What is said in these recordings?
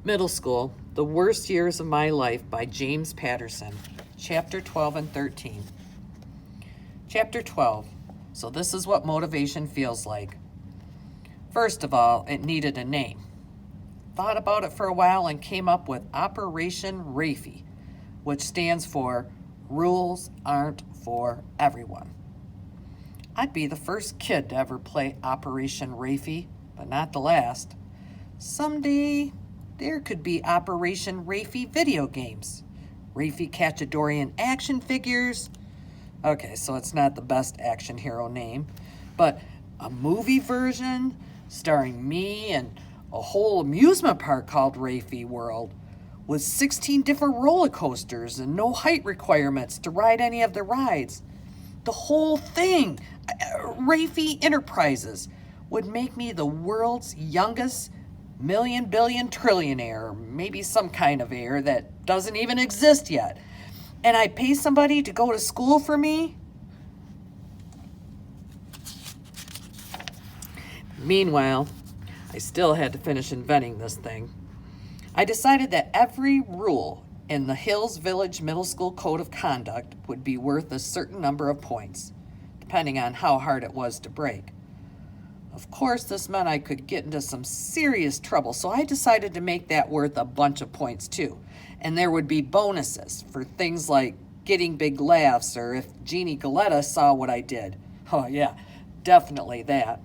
Middle School, The Worst Years of My Life by James Patterson, Chapter 12 and 13. Chapter 12. So this is what motivation feels like. First of all, it needed a name. Thought about it for a while and came up with Operation Rafey, which stands for Rules Aren't for Everyone. I'd be the first kid to ever play Operation Rafey, but not the last. Someday, there could be Operation Rafey video games. Rafey Cachadorian action figures. Okay, so it's not the best action hero name, but a movie version starring me and a whole amusement park called Rafey World with 16 different roller coasters and no height requirements to ride any of the rides. The whole thing, Rafey Enterprises, would make me the world's youngest million, billion, trillionaire, maybe some kind of heir that doesn't even exist yet. And I'd pay somebody to go to school for me? Meanwhile, I still had to finish inventing this thing. I decided that every rule in the Hills Village Middle School Code of Conduct would be worth a certain number of points, depending on how hard it was to break. Of course, this meant I could get into some serious trouble, so I decided to make that worth a bunch of points too. And there would be bonuses for things like getting big laughs or if Jeannie Galetta saw what I did. Oh yeah, definitely that.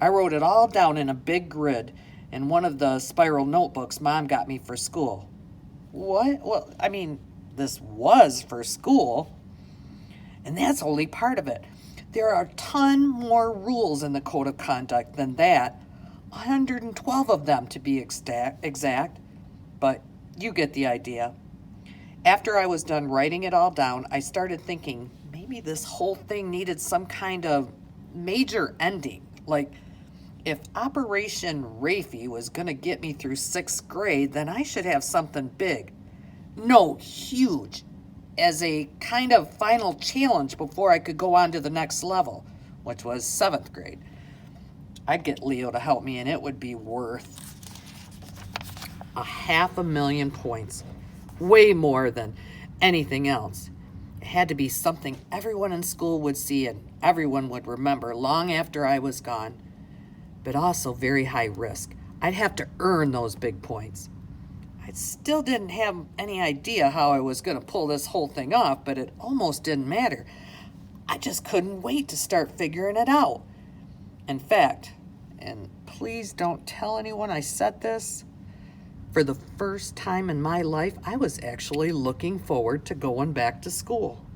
I wrote it all down in a big grid in one of the spiral notebooks Mom got me for school. What? Well, I mean, this was for school. And that's only part of it. There are a ton more rules in the Code of Conduct than that, 112 of them to be exact, but you get the idea. After I was done writing it all down, I started thinking maybe this whole thing needed some kind of major ending. Like, if Operation Rafey was going to get me through 6th grade, then I should have something big. No, huge. As a kind of final challenge before I could go on to the next level, which was 7th grade. I'd get Leo to help me and it would be worth 500,000 points. Way more than anything else. It had to be something everyone in school would see and everyone would remember long after I was gone, but also very high risk. I'd have to earn those big points. I still didn't have any idea how I was going to pull this whole thing off, but it almost didn't matter. I just couldn't wait to start figuring it out. In fact, and please don't tell anyone I said this, for the first time in my life, I was actually looking forward to going back to school.